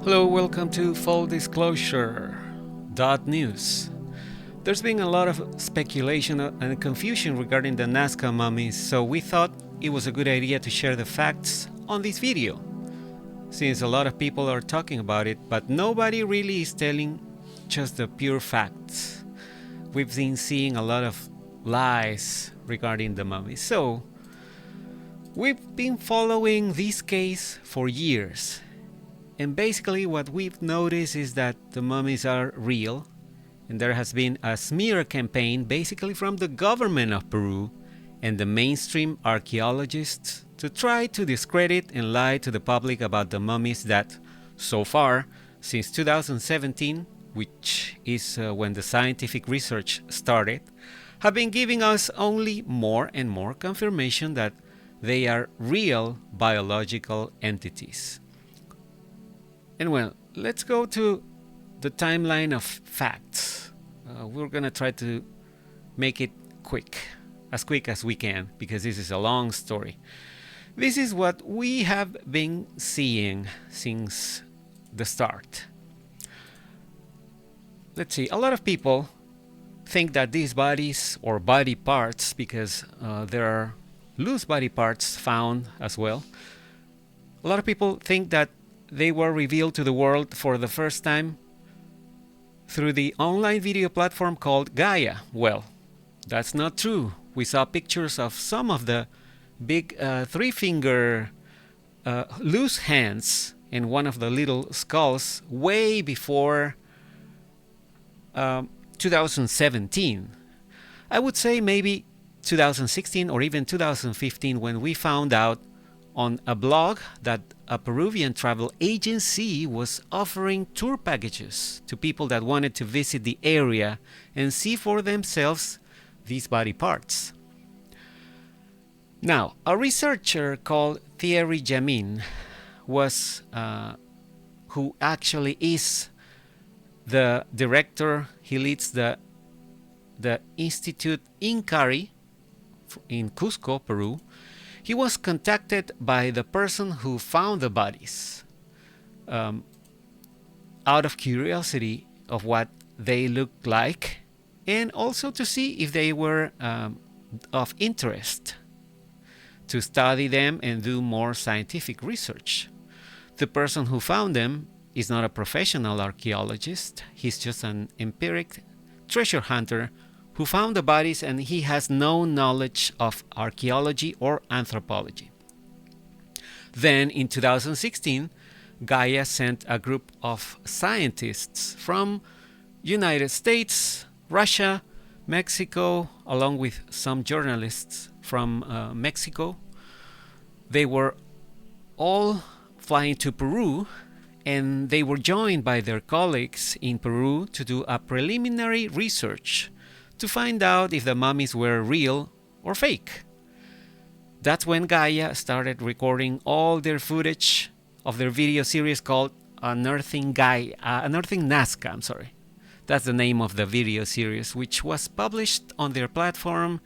Hello, welcome to fulldisclosure.news. There's been a lot of speculation and confusion regarding the Nazca Mummies, so we thought it was a good idea to share the facts on this video, since a lot of people are talking about it, but nobody really is telling just the pure facts. We've been seeing a lot of lies regarding the mummies. So, we've been following this case for years. And basically what we've noticed is that the mummies are real, and there has been a smear campaign basically from the government of Peru and the mainstream archaeologists to try to discredit and lie to the public about the mummies that, so far, since 2017, which is when the scientific research started, have been giving us only more and more confirmation that they are real biological entities. And well, let's go to the timeline of facts. We're gonna try to make it quick as we can, because this is a long story. This is what we have been seeing since the start. Let's see, a lot of people think that these bodies or body parts, because there are loose body parts found as well, a lot of people think that they were revealed to the world for the first time through the online video platform called Gaia. Well, that's not true. We saw pictures of some of the big three-finger loose hands and one of the little skulls way before 2017. I would say maybe 2016 or even 2015, when we found out on a blog that a Peruvian travel agency was offering tour packages to people that wanted to visit the area and see for themselves these body parts. Now, a researcher called Thierry Jamin was, who actually is the director, he leads the Institute Incari in Cusco, Peru. He was contacted by the person who found the bodies out of curiosity of what they looked like, and also to see if they were of interest, to study them and do more scientific research. The person who found them is not a professional archaeologist. He's just an empiric treasure hunter who found the bodies, and he has no knowledge of archaeology or anthropology. Then in 2016, Gaia sent a group of scientists from United States, Russia, Mexico, along with some journalists from Mexico. They were all flying to Peru, and they were joined by their colleagues in Peru to do a preliminary research to find out if the mummies were real or fake. That's when Gaia started recording all their footage of their video series called Unearthing Nazca. That's the name of the video series, which was published on their platform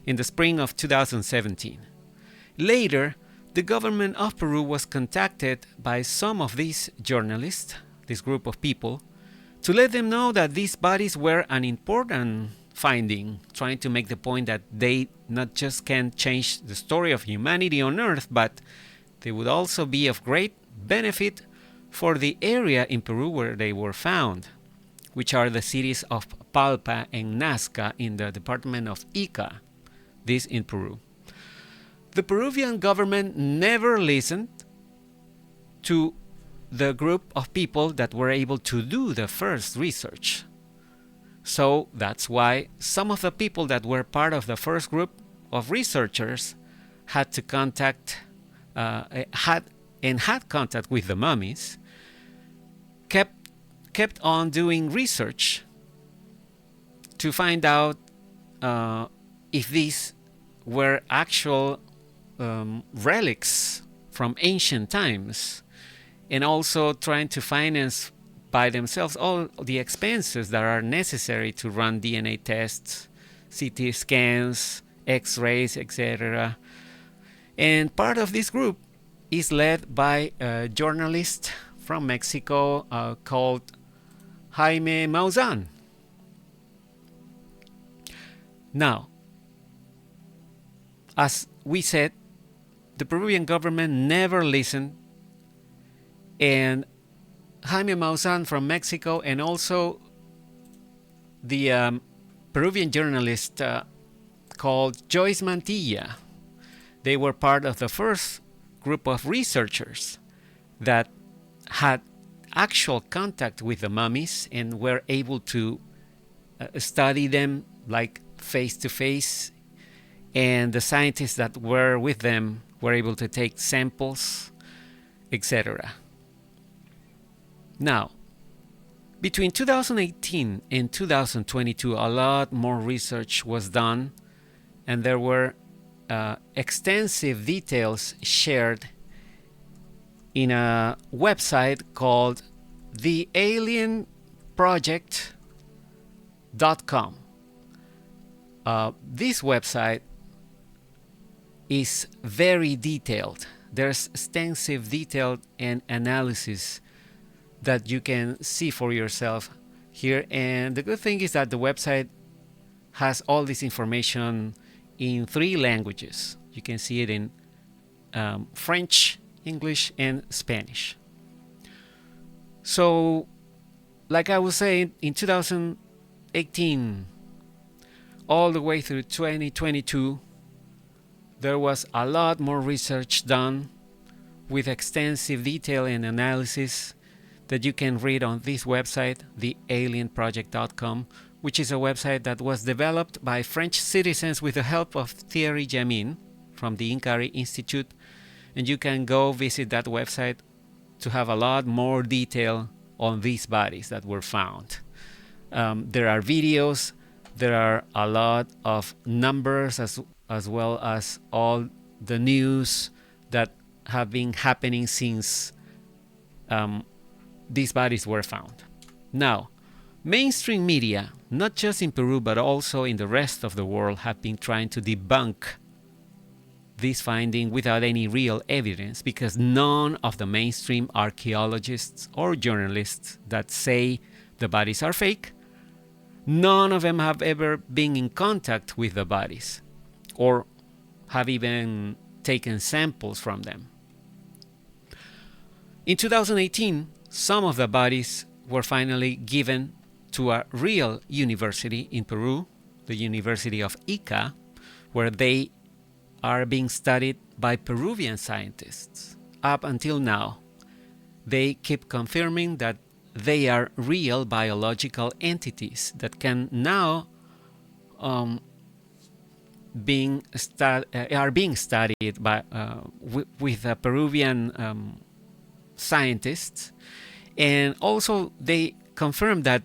in the spring of 2017. Later, the government of Peru was contacted by some of these journalists, this group of people, to let them know that these bodies were an important finding, trying to make the point that they not just can change the story of humanity on Earth, but they would also be of great benefit for the area in Peru where they were found, which are the cities of Palpa and Nazca in the department of Ica, this in Peru. The Peruvian government never listened to the group of people that were able to do the first research. So that's why some of the people that were part of the first group of researchers had contact with the mummies, kept on doing research to find out if these were actual relics from ancient times, and also trying to finance by themselves all the expenses that are necessary to run DNA tests, CT scans, X-rays, etc. And part of this group is led by a journalist from Mexico called Jaime Maussan. Now, as we said, the Peruvian government never listened, and Jaime Maussan from Mexico and also the Peruvian journalist called Joyce Mantilla, they were part of the first group of researchers that had actual contact with the mummies and were able to study them like face to face, and the scientists that were with them were able to take samples, etc. Now, between 2018 and 2022, a lot more research was done, and there were extensive details shared in a website called thealienproject.com. This website is very detailed. There's extensive detail and analysis that you can see for yourself here. And the good thing is that the website has all this information in 3 languages. You can see it in French, English, and Spanish. So, like I was saying, in 2018, all the way through 2022, there was a lot more research done with extensive detail and analysis that you can read on this website, thealienproject.com, which is a website that was developed by French citizens with the help of Thierry Jamin from the Incari Institute. And you can go visit that website to have a lot more detail on these bodies that were found. There are videos, there are a lot of numbers as well as all the news that have been happening since these bodies were found. Now, mainstream media, not just in Peru but also in the rest of the world, have been trying to debunk this finding without any real evidence, because none of the mainstream archaeologists or journalists that say the bodies are fake, none of them have ever been in contact with the bodies or have even taken samples from them. In 2018, some of the bodies were finally given to a real university in Peru, the University of Ica, where they are being studied by Peruvian scientists. Up until now, they keep confirming that they are real biological entities that can now are being studied by with Peruvian scientists, and also they confirm that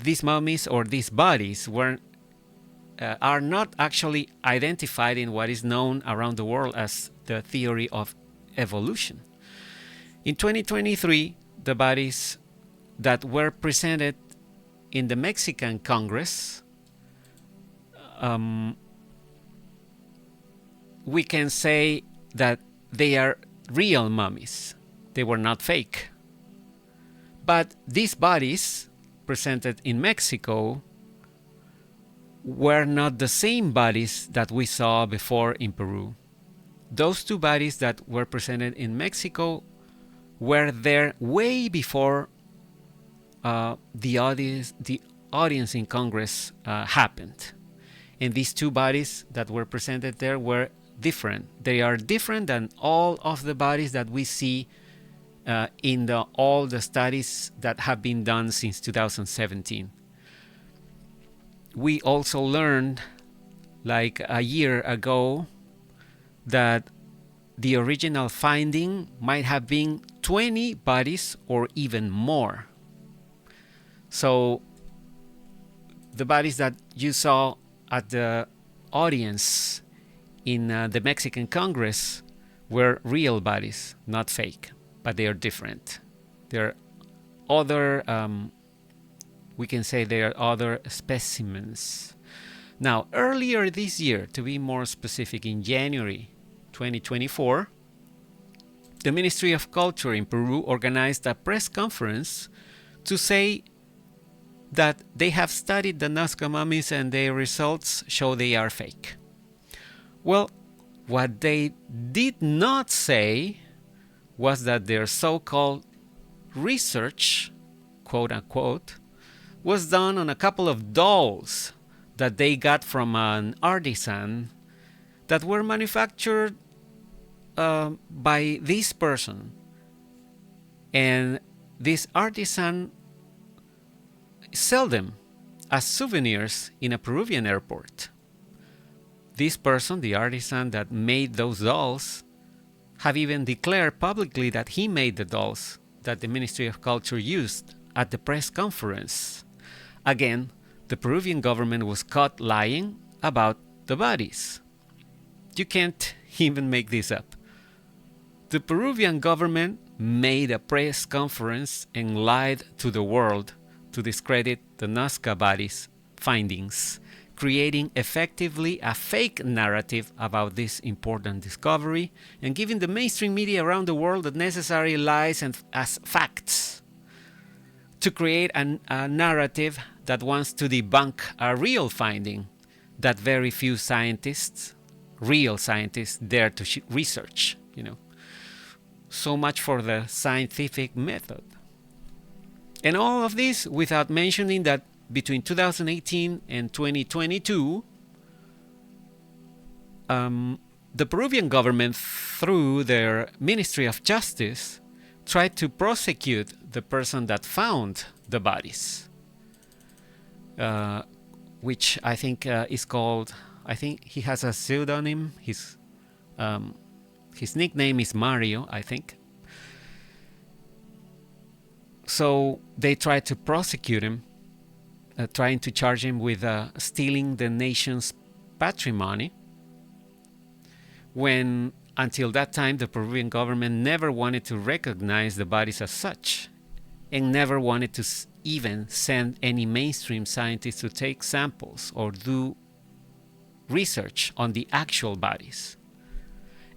these mummies or these bodies are not actually identified in what is known around the world as the theory of evolution. In 2023, the bodies that were presented in the Mexican Congress, we can say that they are real mummies. They were not fake. But these bodies presented in Mexico were not the same bodies that we saw before in Peru. Those 2 bodies that were presented in Mexico were there way before the audience in Congress happened. And these 2 bodies that were presented there were different. They are different than all of the bodies that we see in all the studies that have been done since 2017. We also learned, like a year ago, that the original finding might have been 20 bodies or even more. So the bodies that you saw at the audience in the Mexican Congress were real bodies, not fake, but they are different. They're other, we can say they are other specimens. Now, earlier this year, to be more specific, in January 2024, the Ministry of Culture in Peru organized a press conference to say that they have studied the Nazca Mummies and their results show they are fake. Well, what they did not say was that their so-called research, quote unquote, was done on a couple of dolls that they got from an artisan that were manufactured by this person. And this artisan sell them as souvenirs in a Peruvian airport. This person, the artisan that made those dolls, have even declared publicly that he made the dolls that the Ministry of Culture used at the press conference. Again, the Peruvian government was caught lying about the bodies. You can't even make this up. The Peruvian government made a press conference and lied to the world to discredit the Nazca bodies findings, creating effectively a fake narrative about this important discovery and giving the mainstream media around the world the necessary lies and as facts to create a narrative that wants to debunk a real finding that very few scientists, real scientists, dare to research. So much for the scientific method. And all of this without mentioning that between 2018 and 2022, the Peruvian government, through their Ministry of Justice, tried to prosecute the person that found the bodies, which I think is called, I think he has a pseudonym, his nickname is Mario, I think. So they tried to prosecute him, trying to charge him with stealing the nation's patrimony, when until that time the Peruvian government never wanted to recognize the bodies as such and never wanted to even send any mainstream scientists to take samples or do research on the actual bodies.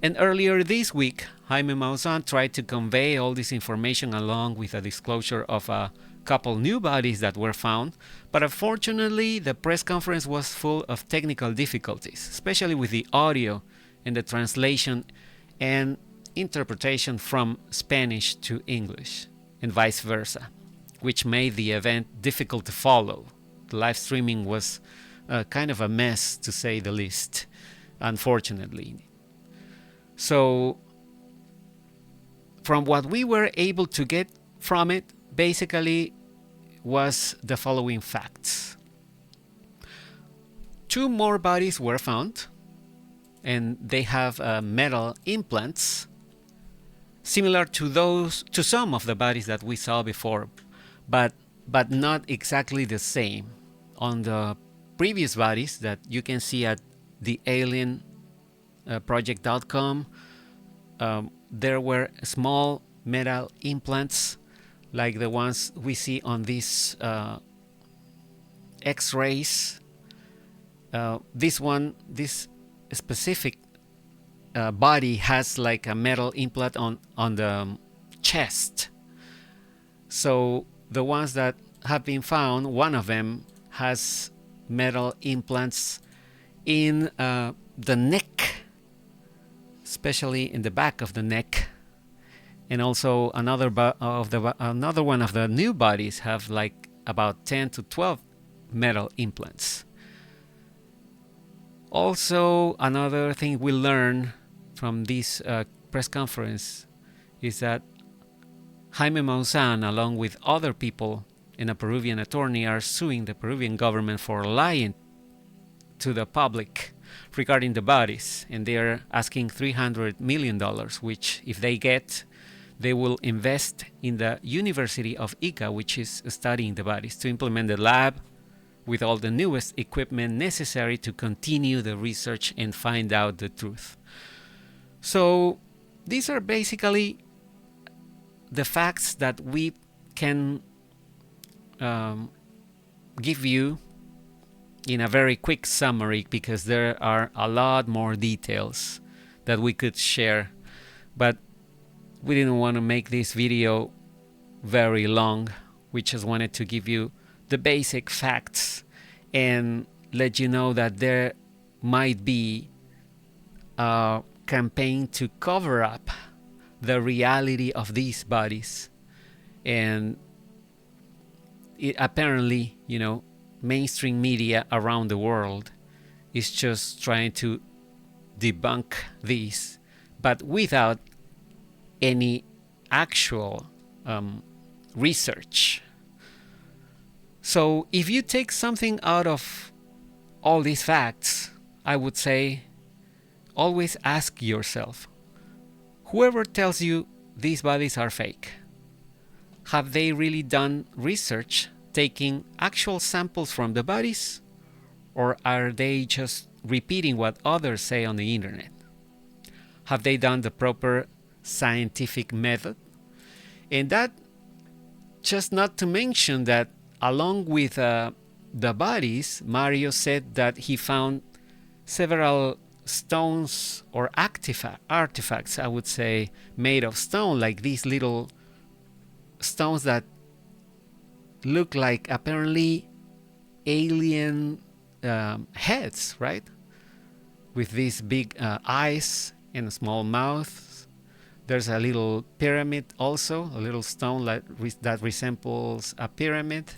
And earlier this week, Jaime Maussan tried to convey all this information along with a disclosure of a couple new bodies that were found, but unfortunately the press conference was full of technical difficulties, especially with the audio and the translation and interpretation from Spanish to English and vice versa, which made the event difficult to follow. The live streaming was kind of a mess, to say the least, unfortunately. So from what we were able to get from it, basically was the following facts. 2 more bodies were found, and they have metal implants similar to some of the bodies that we saw before, but not exactly the same. On the previous bodies that you can see at the alienproject.com, there were small metal implants like the ones we see on these X-rays. This specific body has like a metal implant on the chest. So the ones that have been found, one of them has metal implants in the neck, especially in the back of the neck, and also another one of the new bodies have like about 10 to 12 metal implants. Also, another thing we learned from this press conference is that Jaime Maussan, along with other people and a Peruvian attorney, are suing the Peruvian government for lying to the public regarding the bodies, and they're asking $300 million, which if they get, they will invest in the University of Ica, which is studying the bodies, to implement the lab with all the newest equipment necessary to continue the research and find out the truth. So these are basically the facts that we can give you in a very quick summary, because there are a lot more details that we could share. But we didn't want to make this video very long. We just wanted to give you the basic facts and let you know that there might be a campaign to cover up the reality of these bodies. And apparently, mainstream media around the world is just trying to debunk these, but without any actual research. So if you take something out of all these facts, I would say always ask yourself, whoever tells you these bodies are fake, have they really done research taking actual samples from the bodies, or are they just repeating what others say on the internet? Have they done the proper scientific method? And that, just not to mention that along with the bodies, Mario said that he found several stones or artifacts, I would say, made of stone, like these little stones that look like apparently alien heads, right? With these big eyes and small mouths. There's a little pyramid also, a little stone that resembles a pyramid.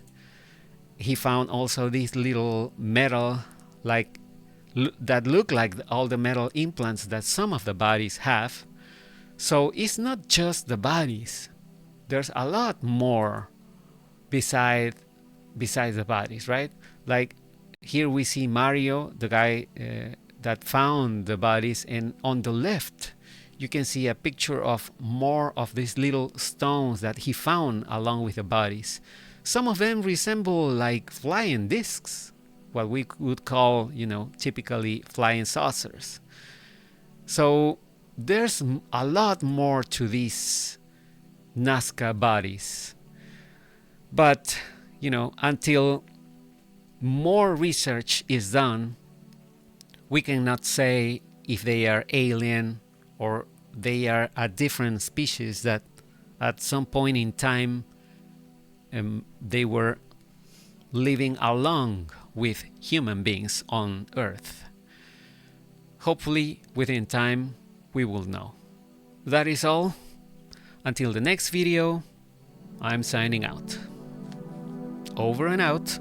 He found also these little metal that look like all the metal implants that some of the bodies have. So it's not just the bodies. There's a lot more besides the bodies, right? Like here we see Mario, the guy that found the bodies, and on the left you can see a picture of more of these little stones that he found along with the bodies. Some of them resemble like flying discs, what we would call, typically flying saucers. So there's a lot more to these Nazca bodies. But, until more research is done, we cannot say if they are alien or they are a different species that at some point in time they were living along with human beings on Earth. Hopefully, within time, we will know. That is all. Until the next video, I'm signing out. Over and out.